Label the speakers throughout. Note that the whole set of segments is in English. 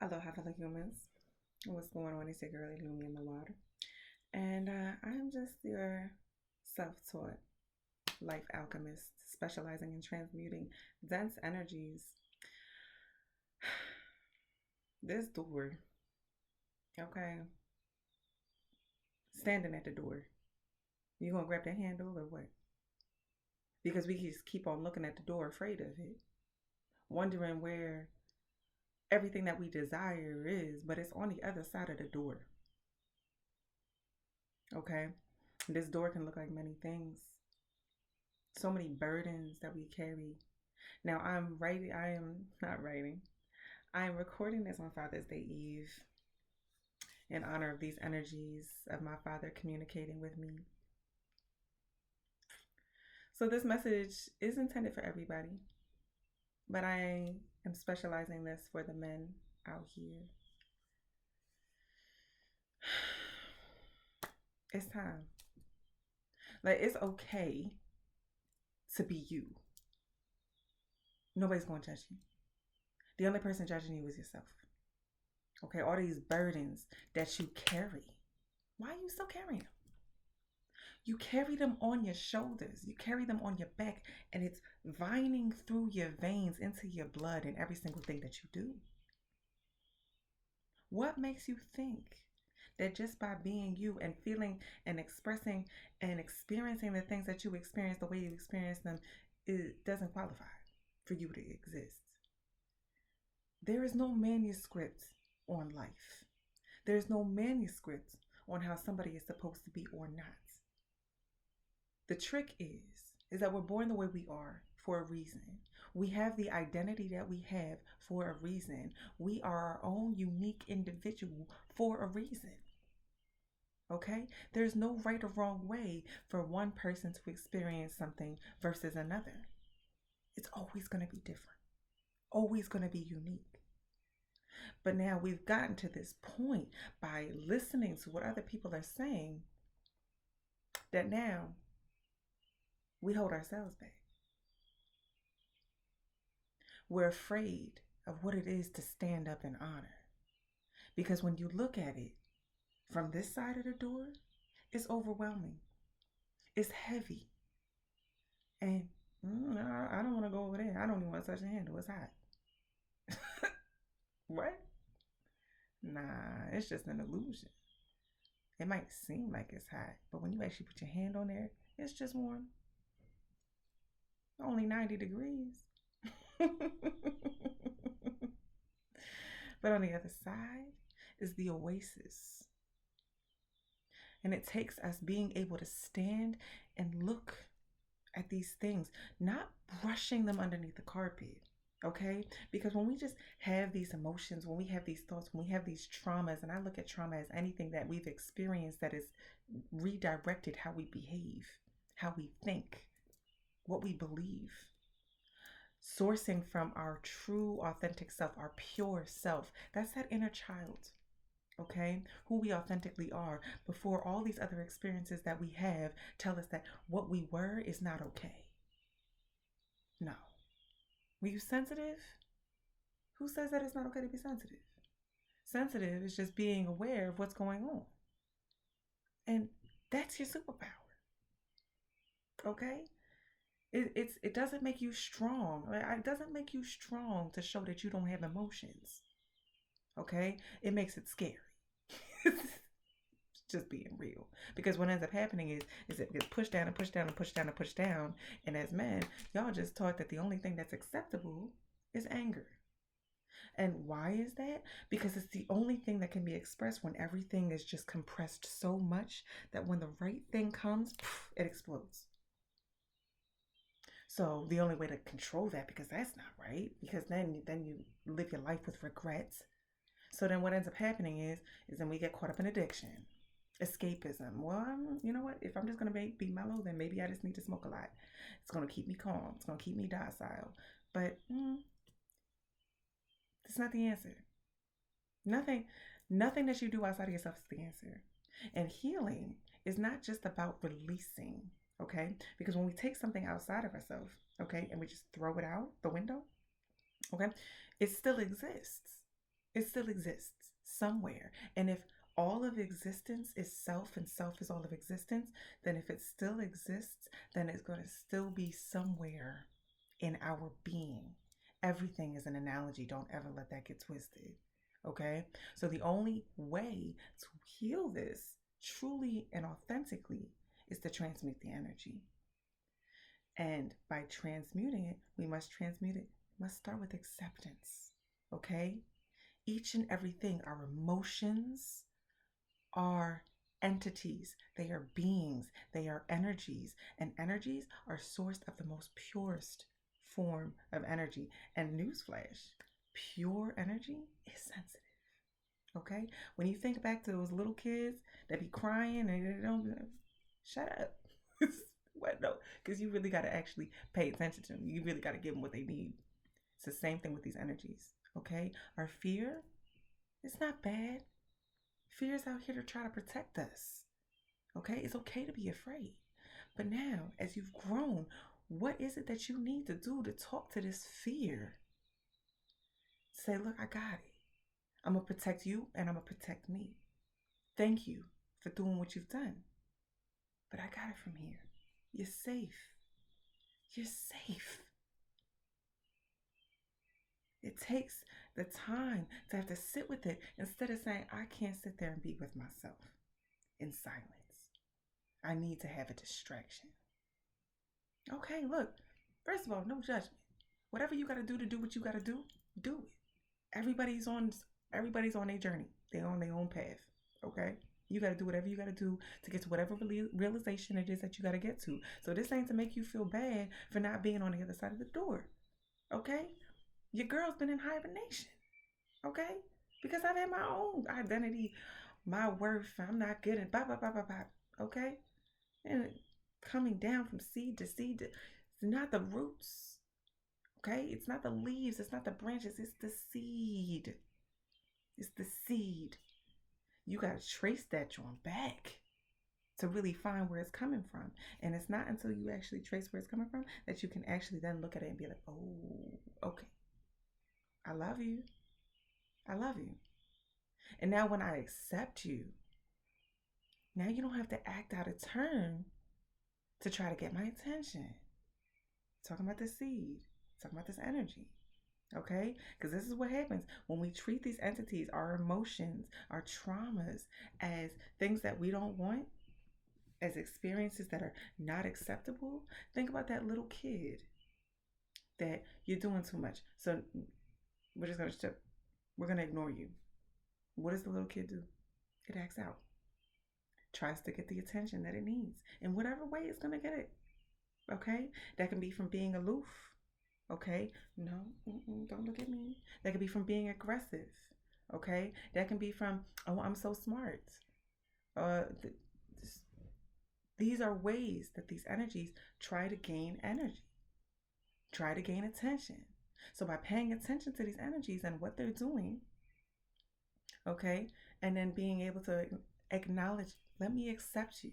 Speaker 1: Aloha, fellow humans. What's going on? It's your girl, Lumi in the water. And I'm just your self taught life alchemist specializing in transmuting dense energies. This door, okay, standing at the door. You gonna grab the handle or what? Because we just keep on looking at the door, afraid of it, wondering where everything that we desire is, but it's on the other side of the door, okay? This door can look like many things. So many burdens that we carry. Now I am not writing. I am recording this on Father's Day Eve in honor of these energies of my father communicating with me. So this message is intended for everybody, but I am specializing this for the men out here. It's time. Like, it's okay to be you. Nobody's going to judge you. The only person judging you is yourself. Okay, all these burdens that you carry. Why are you still carrying them? You carry them on your shoulders. You carry them on your back, and it's vining through your veins into your blood in every single thing that you do. What makes you think that just by being you and feeling and expressing and experiencing the things that you experience the way you experience them, it doesn't qualify for you to exist? There is no manuscript on life. There's no manuscript on how somebody is supposed to be or not. The trick is that we're born the way we are for a reason. We have the identity that we have for a reason. We are our own unique individual for a reason. Okay? There's no right or wrong way for one person to experience something versus another. It's always going to be different. Always going to be unique. But now we've gotten to this point by listening to what other people are saying that now we hold ourselves back. We're afraid of what it is to stand up and honor. Because when you look at it from this side of the door, it's overwhelming. It's heavy. And I don't want to go over there. I don't even want to touch the handle. It's hot. What? Nah, it's just an illusion. It might seem like it's hot, but when you actually put your hand on there, it's just warm. Only 90 degrees. But on the other side is the oasis. And it takes us being able to stand and look at these things, not brushing them underneath the carpet. Okay? Because when we just have these emotions, when we have these thoughts, when we have these traumas, and I look at trauma as anything that we've experienced that is redirected how we behave, how we think, what we believe, sourcing from our true, authentic self, our pure self. That's that inner child, okay? Who we authentically are before all these other experiences that we have tell us that what we were is not okay. No. Were you sensitive? Who says that it's not okay to be sensitive? Sensitive is just being aware of what's going on. And that's your superpower. Okay? It doesn't make you strong. It doesn't make you strong to show that you don't have emotions. Okay? It makes it scary. Just being real. Because what ends up happening is it gets pushed down and pushed down and pushed down and pushed down. And as men, y'all just taught that the only thing that's acceptable is anger. And why is that? Because it's the only thing that can be expressed when everything is just compressed so much that when the right thing comes, it explodes. So the only way to control that, because that's not right, because then you live your life with regrets. So then what ends up happening is then we get caught up in addiction, escapism. Well, you know what? If I'm just going to be mellow, then maybe I just need to smoke a lot. It's going to keep me calm. It's going to keep me docile. But that's not the answer. Nothing that you do outside of yourself is the answer. And healing is not just about releasing, okay? Because when we take something outside of ourselves, okay, and we just throw it out the window, okay, it still exists. It still exists somewhere. And if all of existence is self and self is all of existence, then if it still exists, then it's going to still be somewhere in our being. Everything is an analogy. Don't ever let that get twisted. Okay? So the only way to heal this truly and authentically is to transmute the energy. And by transmuting it, we must transmute it. Must start with acceptance. Okay? Each and everything, our emotions are entities, they are beings, they are energies, and energies are sourced of the most purest form of energy. And newsflash, pure energy is sensitive. Okay? When you think back to those little kids that be crying and they don't shut up. What? No, because you really got to actually pay attention to them. You really got to give them what they need. It's the same thing with these energies. Okay? Our fear, it's not bad. Fear is out here to try to protect us. Okay? It's okay to be afraid. But now, as you've grown, what is it that you need to do to talk to this fear? Say, look, I got it. I'm going to protect you and I'm going to protect me. Thank you for doing what you've done. But I got it from here. You're safe. You're safe. It takes the time to have to sit with it instead of saying, I can't sit there and be with myself in silence. I need to have a distraction. Okay, look, first of all, no judgment. Whatever you got to do what you got to do it. Everybody's on their journey. They're on their own path. Okay? You got to do whatever you got to do to get to whatever realization it is that you got to get to. So this ain't to make you feel bad for not being on the other side of the door. Okay? Your girl's been in hibernation. Okay? Because I've had my own identity, my worth. I'm not good at blah, blah, blah, blah, blah. Okay? And coming down from seed to seed. It's not the roots. Okay? It's not the leaves. It's not the branches. It's the seed. It's the seed. You got to trace that joint back to really find where it's coming from. And it's not until you actually trace where it's coming from that you can actually then look at it and be like, oh, okay. I love you. I love you. And now when I accept you, now you don't have to act out of turn to try to get my attention. Talking about the seed. Talking about this energy. Okay? Because this is what happens when we treat these entities, our emotions, our traumas, as things that we don't want, as experiences that are not acceptable. Think about that little kid that you're doing too much. So we're going to ignore you. What does the little kid do? It acts out. Tries to get the attention that it needs. In whatever way it's going to get it. Okay? That can be from being aloof. Okay? No, don't look at me. That can be from being aggressive. Okay? That can be from, oh, I'm so smart. These are ways that these energies try to gain energy. Try to gain attention. So by paying attention to these energies and what they're doing, okay, and then being able to acknowledge, let me accept you.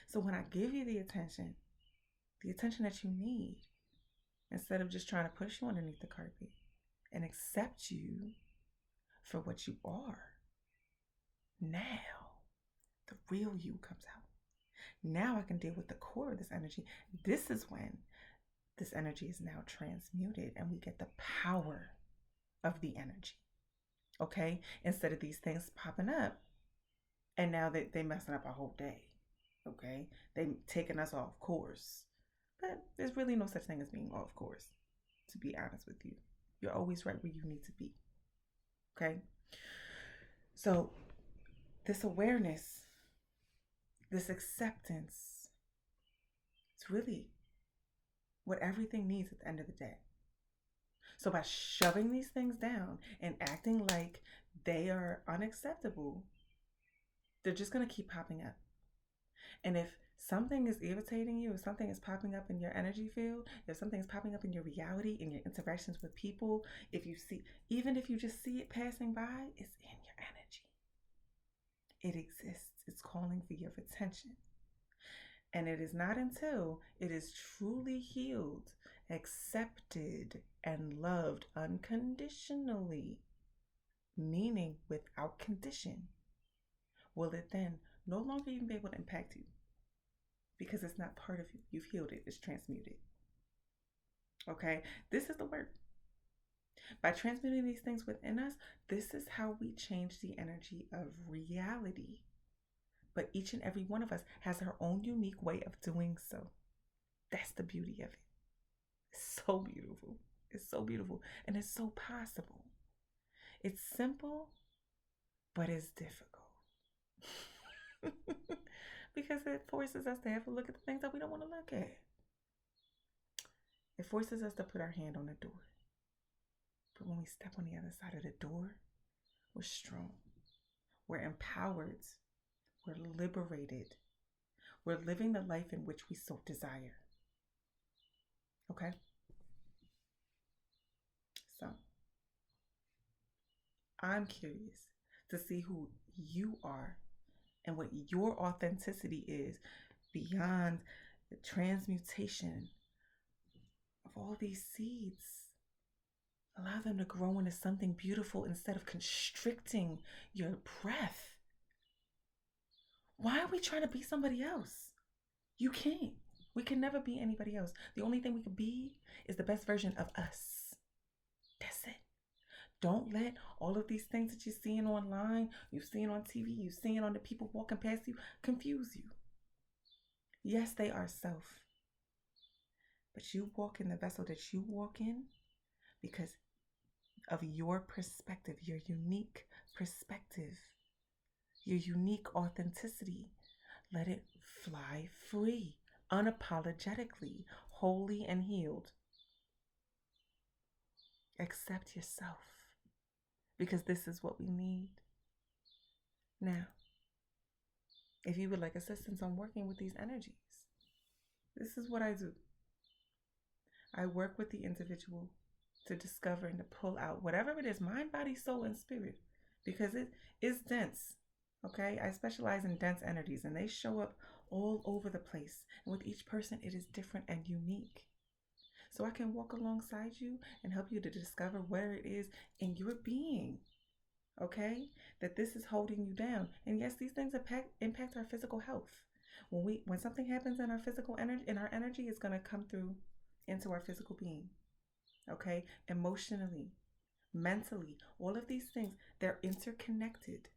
Speaker 1: So when I give you the attention that you need, instead of just trying to push you underneath the carpet and accept you for what you are, now the real you comes out. Now I can deal with the core of this energy. This is when this energy is now transmuted and we get the power of the energy. Okay? Instead of these things popping up and now they messing up our whole day. Okay? They taking us off course. But there's really no such thing as being off course, to be honest with you. You're always right where you need to be. Okay? So this awareness, this acceptance, it's really what everything needs at the end of the day. So by shoving these things down and acting like they are unacceptable, they're just going to keep popping up. And if something is irritating you, if something is popping up in your energy field, if something is popping up in your reality, in your interactions with people, even if you just see it passing by, it's in your energy. It exists. It's calling for your attention. And it is not until it is truly healed, accepted, and loved unconditionally meaning without condition, will it then no longer even be able to impact you? Because it's not part of you. You've healed it, it's transmuted. Okay? This is the work. By transmuting these things within us, this is how we change the energy of reality. But each and every one of us has her own unique way of doing so. That's the beauty of it. It's so beautiful. It's so beautiful. And it's so possible. It's simple, but it's difficult. Because it forces us to have to look at the things that we don't want to look at. It forces us to put our hand on the door. But when we step on the other side of the door, we're strong. We're empowered. We're liberated. We're living the life in which we so desire. Okay? So, I'm curious to see who you are and what your authenticity is beyond the transmutation of all these seeds. Allow them to grow into something beautiful instead of constricting your breath. Why are we trying to be somebody else? You can't. We can never be anybody else. The only thing we can be is the best version of us. That's it. Don't let all of these things that you're seeing online, you're seeing on TV, you're seeing on the people walking past you, confuse you. Yes, they are self. But you walk in the vessel that you walk in because of your perspective, your unique perspective, your unique authenticity. Let it fly free, unapologetically, wholly and healed. Accept yourself, because this is what we need. Now, if you would like assistance on working with these energies, this is what I do. I work with the individual to discover and to pull out whatever it is, mind, body, soul, and spirit, because it is dense. Okay, I specialize in dense energies and they show up all over the place. And with each person, it is different and unique. So I can walk alongside you and help you to discover where it is in your being, okay, that this is holding you down. And yes, these things impact our physical health. When something happens in our physical energy, in our energy, it's going to come through into our physical being, okay, emotionally, mentally, all of these things, they're interconnected.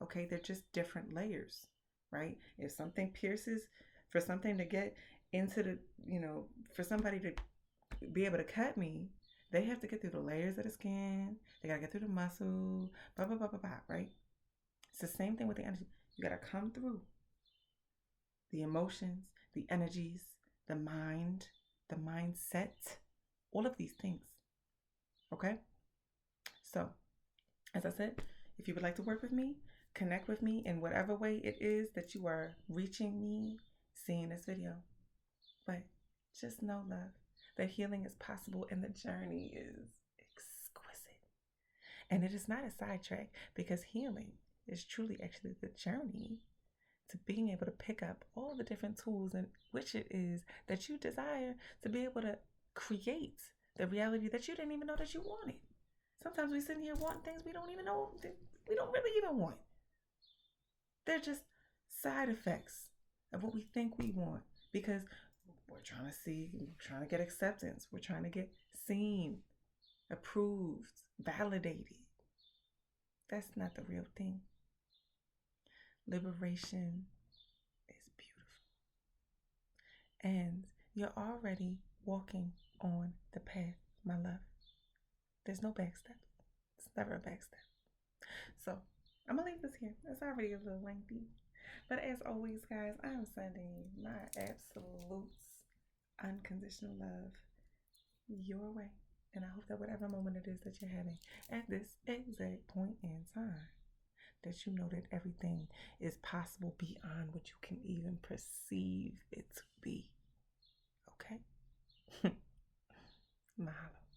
Speaker 1: Okay, they're just different layers, right? If something pierces, for something to get into the, for somebody to be able to cut me, they have to get through the layers of the skin. They got to get through the muscle, blah, blah, blah, blah, blah, right? It's the same thing with the energy. You got to come through the emotions, the energies, the mind, the mindset, all of these things, okay? So, as I said, if you would like to work with me, connect with me in whatever way it is that you are reaching me, seeing this video. But just know, love, that healing is possible and the journey is exquisite. And it is not a sidetrack, because healing is truly actually the journey to being able to pick up all the different tools in which it is that you desire to be able to create the reality that you didn't even know that you wanted. Sometimes we sit here wanting things we don't even know, we don't really even want. They're just side effects of what we think we want, because we're trying to get acceptance. We're trying to get seen, approved, validated. That's not the real thing. Liberation is beautiful. And you're already walking on the path, my love. There's no backstep. It's never a backstep. So I'm going to leave this here. It's already a little lengthy. But as always, guys, I'm sending you my absolute unconditional love your way. And I hope that whatever moment it is that you're having at this exact point in time, that you know that everything is possible beyond what you can even perceive it to be. Okay? Mahalo.